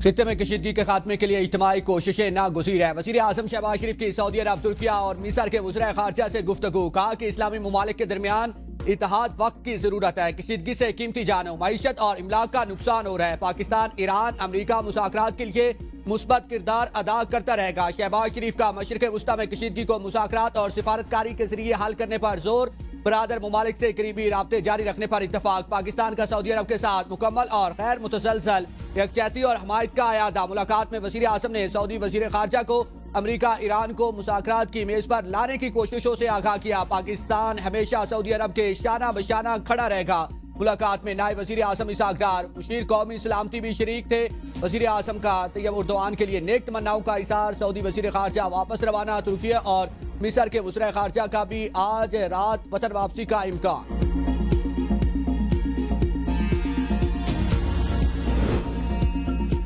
खित्ते में कशीदगी के खात्मे के लिए इज्तिमाई कोशिशें नागुज़ीर है। वज़ीर आज़म शहबाज शरीफ की सऊदी अरब, तुर्किया और मिस्र के वज़ीर ख़ारजा से गुफ्तगू। कहा कि इस्लामी ममालिक के दरमियान इत्तेहाद वक्त की जरूरत है। कशीदगी से कीमती जानों, मईशत और इमलाक का नुकसान हो रहा है। पाकिस्तान, ईरान, अमरीका मुज़ाकरात के लिए मुस्बत किरदार अदा करता रहेगा। शहबाज शरीफ का मशरिक़ वस्ता में कशीदगी को मुज़ाकरात और सिफारतकारी के जरिए हल करने पर जोर। बरादर ममालिक से करीबी राब्ते जारी रखने पर इत्तफाक। पाकिस्तान का सऊदी अरब के साथ मुकम्मल और गैर मुतसलसल यकजहती और हमायत का अयादा। मुलाकात में वज़ीर आज़म ने सऊदी वज़ीर ख़ारजा को अमरीका ईरान को मुज़ाकरात की मेज़ पर लाने की कोशिशों से आगाह किया। पाकिस्तान हमेशा सऊदी अरब के शाना बशाना खड़ा रहेगा। मुलाकात में नायब वज़ीर आज़म इसहाक डार, मुशीर कौमी सलामती भी शरीक थे। वज़ीर आज़म का तैयब उर्दवान के लिए नेक तमन्नाओं का इज़हार। सऊदी वज़ीर ख़ारजा वापस रवाना। तुर्किया और मिस्र के वज़ीर ख़ारजा का भी आज रात वतन वापसी का इम्कान।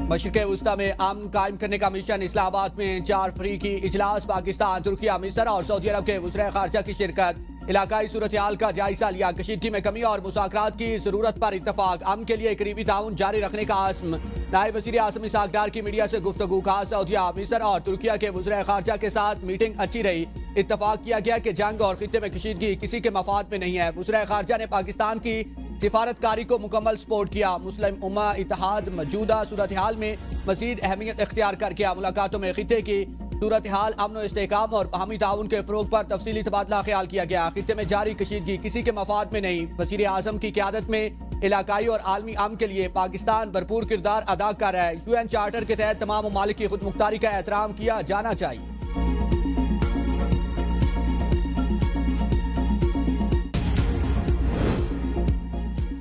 मशरिक़ वस्ता में अमन कायम करने का मिशन। इस्लामाबाद में 4 फरीकी इजलास। पाकिस्तान, तुर्किया, मिस्र और सऊदी अरब के वज़ीर ख़ारजा की शिरकत। इलाकाई सूरत हाल का जायजा लिया। कशीदगी में कमी और मुज़ाकरात की जरूरत पर इत्तफाक। अमन के लिए करीबी ताउन जारी रखने का आज़म। नायब वज़ीर आज़म इसहाक डार की मीडिया से गुफ्तगू। कहा सऊदिया, मिस्र और तुर्किया के वज़ीर ख़ारजा के साथ मीटिंग अच्छी रही। इत्तफाक किया गया कि जंग और खित्ते में कशीदगी किसी के मफाद में नहीं है। वज़ीर ख़ारजा ने पाकिस्तान की सिफारतकारी को मुकम्मल सपोर्ट किया। मुस्लिम उम्मा इत्तेहाद मौजूदा सूरत हाल में मज़ीद अहमियत इख्तियार कर गया। मुलाकातों में खित्ते की सूरत हाल, अमन व इस्तेहकाम और बाहमी ताउन के फ़रोग पर तफसीली तबादला ख्याल किया गया। खित्ते में जारी कशीदगी किसी के मफाद में नहीं। वज़ीर आज़म की क़यादत में इलाकाई और आलमी अमन के लिए पाकिस्तान भरपूर किरदार अदा कर रहा है। UN चार्टर के तहत तमाम ममालिक की खुद मुख्तारी का एहतराम किया जाना चाहिए।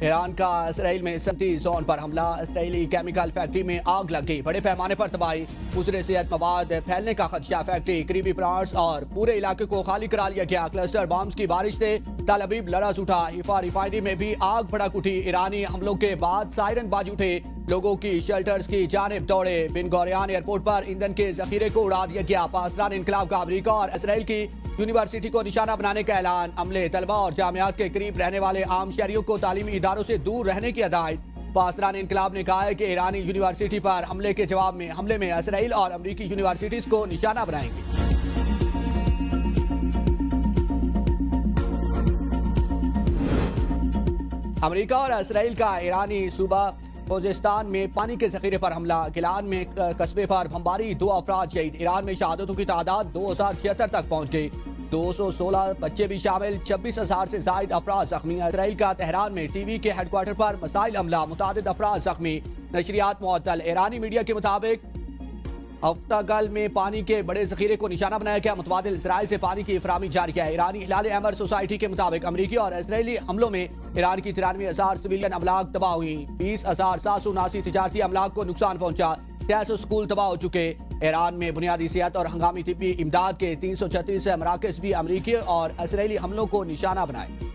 ईरान का इसराइल में सनती जोन पर हमला। इसराइली केमिकल फैक्ट्री में आग लग गई। बड़े पैमाने पर तबाही, मुज़र सेहत मवाद फैलने का खदशा। फैक्ट्री, करीबी प्लांट्स और पूरे इलाके को खाली करा लिया गया। क्लस्टर बॉम्ब्स की बारिश से तल अबीब लरज़ उठा। हिफा रिफाइनरी में भी आग भड़क उठी। ईरानी हमलों के बाद सायरन बाज उठे। लोगों की शेल्टर्स की जानिब दौड़े। बिन गौरियान एयरपोर्ट पर ईंधन के जखीरे को उड़ा दिया गया। पासदान इनकलाब का अमरीका और इसराइल की यूनिवर्सिटी को निशाना बनाने का ऐलान। अमले, तलबा और जामियात के करीब रहने वाले आम शहरियों को तालीमी इदारों से दूर रहने की हिदायत। पासदान इनकलाब ने कहा है कि ईरानी यूनिवर्सिटी पर हमले के जवाब में हमले में इसराइल और अमरीकी यूनिवर्सिटीज को निशाना बनाएंगे। अमरीका और इसराइल का ईरानी सूबा खोजिस्तान में पानी के जखीरे पर हमला। गिलान में कस्बे पर बमबारी, 2 अफराद शहीद। ईरान में शहादतों की तादाद 2076 तक पहुंच गई। 216 बच्चे भी शामिल। 26,000 से जायद अफराद जख्मी। इसराइल का तेहरान में टीवी के हेडक्वार्टर पर मिसाइल हमला, मुतादिद अफराद जख्मी। नशरियात मुअत्तल। ईरानी मीडिया के मुताबिक अफ्तागल में पानी के बड़े जखीरे को निशाना बनाया गया। मुतबादिल इसराइल से पानी की फराहमी जारी है। ईरानी हिलाल अहमर सोसाइटी के मुताबिक अमरीकी और इसराइली हमलों में ईरान की 93,000 सिविलियन अमलाक तबाह हुई। 20,779 तिजारती अमलाक को नुकसान पहुंचा। 600 स्कूल तबाह हो चुके। ईरान में बुनियादी सेहत और हंगामी तिब्बी इमदाद के 336 मराकज़ भी अमरीकी और इसराइली हमलों को निशाना बनाए।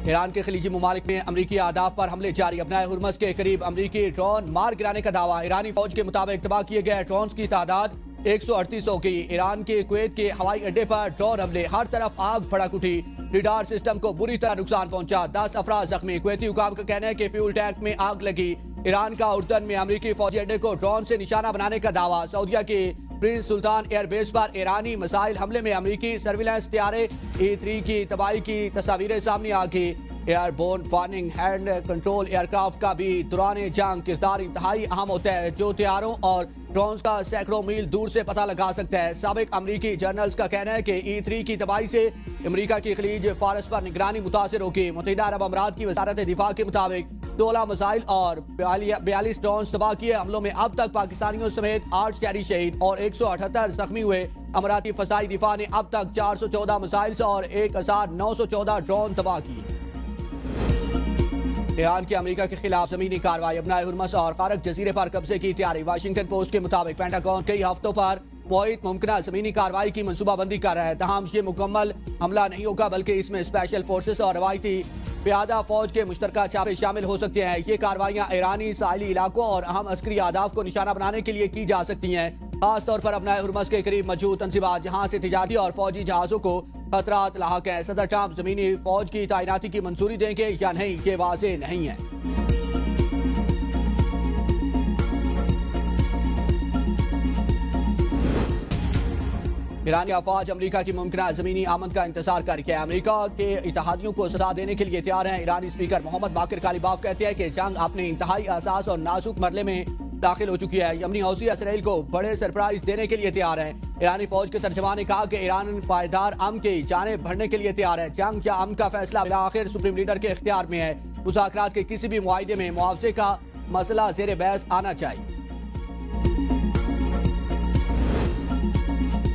ईरान के खलीजी ममालिक में अमरीकी आदाफ पर हमले जारी। अपनाए हुरमस के करीब अमरीकी ड्रोन मार गिराने का दावा। ईरानी फौज के मुताबिक तबाह किए गए ड्रोन की तादाद 138 हो गई। ईरान के कुवैत के हवाई अड्डे पर ड्रोन हमले, हर तरफ आग भड़क उठी। रडार सिस्टम को बुरी तरह नुकसान पहुंचा। 10 अफराद जख्मी। कुवैती हुकाम का कहना है कि फ्यूल टैंक में आग लगी। ईरान का उर्दन में अमरीकी फौजी अड्डे को ड्रोन से निशाना बनाने का दावा। सऊदिया के प्रिंस सुल्तान एयरबेस पर ईरानी मिसाइल हमले में अमरीकी सर्विलांस तैयारे E3 की तबाही की तस्वीरें सामने आ गई। Airborne warning hand control aircraft का भी दौरान जंग किरदार इंतहाई अहम होता है, जो तैयारों और ड्रोन्स का सैकड़ों मील दूर से पता लगा सकता है। साबिक अमरीकी जर्नल्स का कहना है कि E3 की तबाही से अमरीका की खलीज फारस पर निगरानी मुतासर होगी। मुत्तहिदा अरब अमारात की वजारत दिफा के मुताबिक 16 मिसाइल और 42 ड्रोन तबाह किए। हमलों में अब तक पाकिस्तानियों समेत 8 शहरी शहीद और 178 जख्मी हुए। अमाराती फसाई दिफा ने अब तक 414 मिसाइल और 1914 ड्रोन तबाह किए। ईरान की अमेरिका के खिलाफ जमीनी कार्रवाई। अपनाए हुरमस और खारक जजीरे पर कब्जे की तैयारी। वाशिंगटन पोस्ट के मुताबिक पेंटागन कई हफ्तों पर मुहित मुमकिन जमीनी कार्रवाई की मनसूबाबंदी कर रहा है। तहम ये मुकम्मल हमला नहीं होगा, बल्कि इसमें स्पेशल फोर्सेस और रवायती प्यादा फौज के मुश्तरका छापे शामिल हो सकते हैं। ये कार्रवाइयाँ ईरानी साहिली इलाकों और अहम अस्करी आदाफ को निशाना बनाने के लिए की जा सकती हैं। खास तौर पर अपनाए हुरमस के करीब मौजूद तंजीबात, जहाँ से तिजारती और फौजी जहाजों को खतरात लाहक है। सदर ट्रंप जमीनी फौज की तैनाती की मंजूरी देंगे या नहीं, ये वाज़ेह नहीं है। ईरानी अफवाज अमेरिका की मुमकिन जमीनी आमद का इंतजार कर रही है। अमेरिका के इत्तेहादियों को सजा देने के लिए तैयार हैं। ईरानी स्पीकर मोहम्मद बाकिर कालिबाफ कहते हैं कि जंग अपने इंतहाई असास और नाजुक मरले में दाखिल हो चुकी है। यमनी हौसी इसराइल को बड़े सरप्राइज देने के लिए तैयार है। ईरानी फौज के तर्जमान ने कहा कि ईरान पायदार अमन की जाने बढ़ने के लिए तैयार है। जंग या अमन का फैसला आखिर सुप्रीम लीडर के इख्तियार में है। मुज़ाकरात के किसी भी मुआहदे में मुआवजे का मसला ज़ेर बहस आना चाहिए।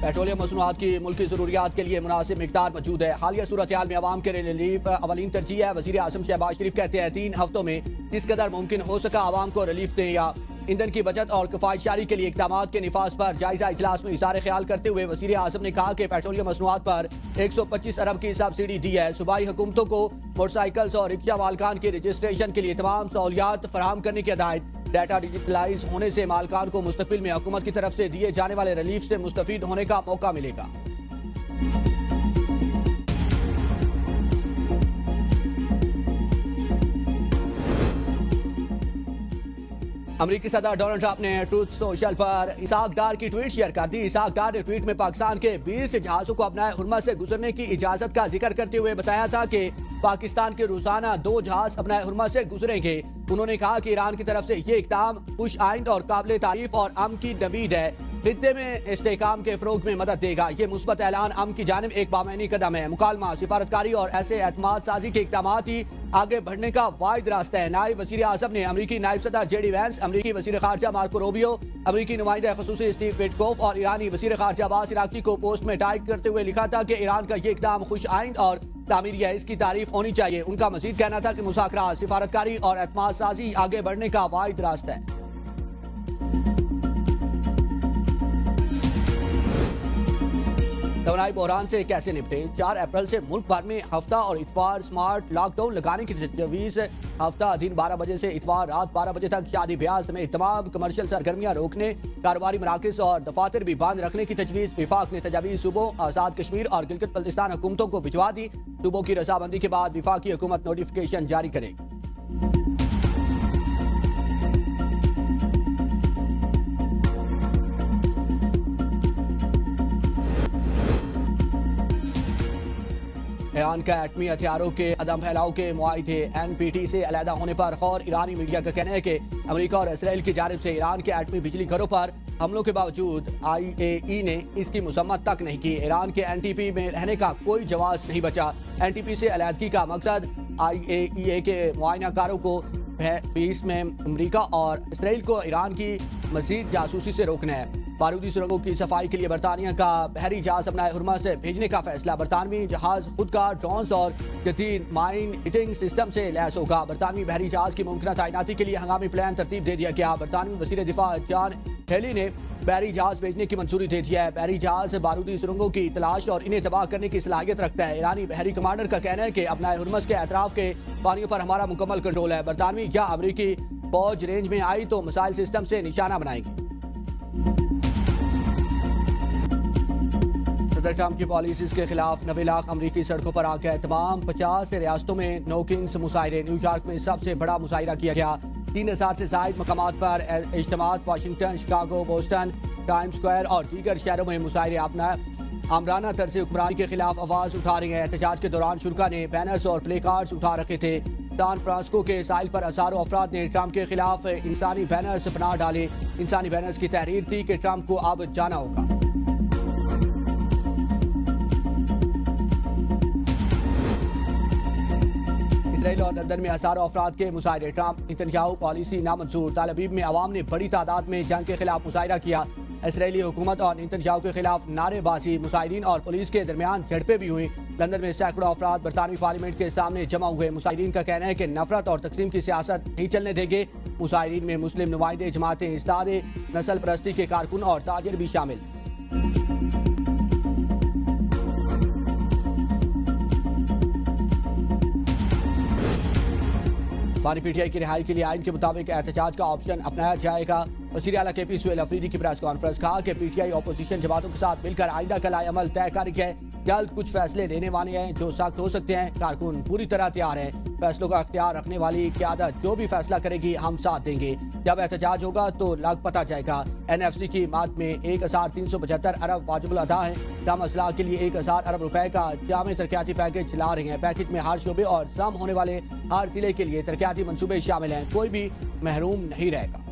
पेट्रोलियम मसनूआत की मुल्की जरूरियात के लिए मुनासिब मिकदार मौजूद है। हालिया सूरत हाल में आवाम के रिलीफ अवलीन तरजीह है। वज़ीर आज़म शहबाज शरीफ कहते हैं 3 हफ्तों में जिस कदर मुमकिन हो सका आवाम को रिलीफ दें या ईंधन की बचत और किफायतशारी के लिए इक़दाम के निफाज पर जायजा इजलास में इज़हार ख्याल करते हुए वज़ीर आज़म ने कहा कि पेट्रोलियम मसनूआत पर 125 अरब की सब्सिडी दी है। सूबाई हुकूमतों को मोटरसाइकिल्स और रिक्शा मालकान के रजिस्ट्रेशन के लिए तमाम सहूलियात फराहम करने की हिदायत। डाटा डिजिटलाइज होने से मालकान को मुस्तकबिल में हुकूमत की तरफ से दिए जाने वाले रिलीफ से मुस्तफीद होने का मौका मिलेगा। अमेरिकी सदर डोनाल्ड ट्रंप ने ट्रूथ सोशल पर इसाक डार की ट्वीट शेयर कर दी। इसाक डार ने ट्वीट में पाकिस्तान के 20 जहाजों को अपना हुर्मा से गुजरने की इजाजत का जिक्र करते हुए बताया था कि पाकिस्तान के रोजाना 2 जहाज अपना हुर्मा से गुजरेंगे। उन्होंने कहा कि ईरान की तरफ से ये इक़दाम खुश आइंद और काबिल तारीफ और अमन की नवीद है। खित्ते में इस्तेहकाम के फरोग में मदद देगा। ये मुस्बत ऐलान अमन की जानिब एक बामैनी कदम है। मुकालमा, सिफारतकारी और ऐसे एतमाद साजी के इक़दाम ही आगे बढ़ने का वाहिद रास्ता है। नायब वज़ीर आज़म ने अमरीकी नायब सदर जेडी वैंस, अमरीकी वज़ीर ख़ारजा मार्को रूबियो, अमरीकी नुमाइंदा ख़ुसूसी स्टीव विटकोफ और ईरानी वज़ीर ख़ारजा अब्बास इराकी को पोस्ट में टैग करते हुए लिखा था कि ईरान का ये इक़दाम खुश आइंद और तामीरी है, इसकी तारीफ होनी चाहिए। उनका मजीद कहना था कि मुज़ाकरात, सिफारतकारी और एतमाद साजी आगे बढ़ने का वाहिद रास्ता है। तवानाई बहरान से कैसे निपटे? 4 अप्रैल से मुल्क भर में हफ्ता और इतवार स्मार्ट लॉकडाउन लगाने की तजवीज़। हफ्ता दिन 12 बजे से इतवार रात 12 बजे तक शादी ब्याह समेत तमाम कमर्शियल सरगर्मियां रोकने, कारोबारी मराकज़ और दफातर भी बंद रखने की तजवीज़। विफाक ने तजावीज़ सूबों आज़ाद कश्मीर और गिलगित बल्तिस्तान हुकूमतों को भिजवा दी। सूबों की रजामंदी के बाद विफाकी हुकूमत नोटिफिकेशन जारी करेगी। ईरान का एटमी हथियारों के अदम फैलाव के मुआहिदे NPT से अलहदा होने पर खौर ईरानी मीडिया का कहना है कि अमेरिका और इसराइल की जानिब से ईरान के एटमी बिजली घरों पर हमलों के बावजूद IAEA ने इसकी मसम्मत तक नहीं की। ईरान के NPT में रहने का कोई जवाब नहीं बचा। NPT से अलहदगी का मकसद IAEA के मुआयनाकारों को बीच में अमेरिका और इसराइल को ईरान की मजीद जासूसी से रोकना है। बारूदी सुरंगों की सफाई के लिए बरतानिया का बहरी जहाज अपना हुर्मा से भेजने का फैसला। बरतानवी जहाज खुद का ड्रोन्स और जदीद माइन हिटिंग सिस्टम से लैस होगा। बरतानवी बहरी जहाज की मुमकिन तैनाती के लिए हंगामी प्लान तरतीब दे दिया गया। बरतानवी वज़ीर दिफा जॉन हेली ने बहरी जहाज भेजने की मंजूरी दे दी है। बहरी जहाज बारूदी सुरंगों की तलाश और इन्हें तबाह करने की सलाहियत रखता है। ईरानी बहरी कमांडर का कहना है कि अपना हुर्मस के अतराफ के पानियों पर हमारा मुकम्मल कंट्रोल है। बरतानवी या अमरीकी फौज रेंज में आई तो मिसाइल सिस्टम से निशाना बनाएगी। सदर ट्रंप की पॉलिसीज के खिलाफ 90 लाख अमरीकी सड़कों पर आ गए। तमाम 50 रियासतों में नो किंग्स मुजाहरे। न्यूयॉर्क में सबसे बड़ा मुजाहरा किया गया। 3000 से जायद मकामात पर इज्तिमात। Washington, Chicago, Boston, Times Square और दीगर शहरों में मुजाहरे अपना आमराना तर्ज हुक्मरानी के खिलाफ आवाज उठा रहे हैं। एहतजाज के दौरान शुरा ने बैनर्स और प्ले कार्ड्स उठा रखे थे। सैन फ्रांसिस्को के साहिल पर हजारों अफराद ने ट्रंप के खिलाफ इंसानी बैनर्स बना डाले। इंसानी बैनर्स की तहरीर थी कि ट्रंप को अब जाना होगा। इसराइल और लंदन में हजारों अफराद के मुजाहरे। ट्रंप नेतन्याहू पॉलिसी नामंजूर। ताल अबीब में अवाम ने बड़ी तादाद में जंग के खिलाफ मुजाहरा किया। इसराइली हुकूमत और नेतन्याहू के खिलाफ नारेबाजी। मुजाहिरीन और पुलिस के दरमियान झड़पें भी हुई। लंदन में सैकड़ों अफराद बरतानवी पार्लियामेंट के सामने जमा हुए। मुजाहिरीन का कहना है कि नफरत और तकसीम की सियासत नहीं चलने देंगे। मुजाहिरीन में मुस्लिम नुमाइंदे, जमातें, इस्लादे, नस्ल परस्ती के कारकुन और ताजिर भी शामिल। बानी PTI की रिहाई के लिए आइन के मुताबिक एहतजाज का ऑप्शन अपनाया जाएगा। वज़ीर आला KP सुहेल अफरीदी की प्रेस कॉन्फ्रेंस। कहा कि PTI अपोजिशन जमातों के साथ मिलकर आइंदा का लाए अमल तय कर है। जल्द कुछ फैसले लेने वाले हैं जो सख्त हो सकते हैं। कारकुन पूरी तरह तैयार हैं। फैसलों का अख्तियार रखने वाली क़यादत जो भी फैसला करेगी हम साथ देंगे। जब एहतजाज होगा तो लग पता जाएगा। NFC की मात में 1375 अरब वाजिबुल अदा है। कम असलाह के लिए 1000 अरब रुपए का जामे तरक्याती पैकेज ला रहे हैं। पैकेज में हर शोबे और सम होने वाले हर जिले के लिए तरक्याती मंसूबे शामिल हैं। कोई भी महरूम नहीं रहेगा।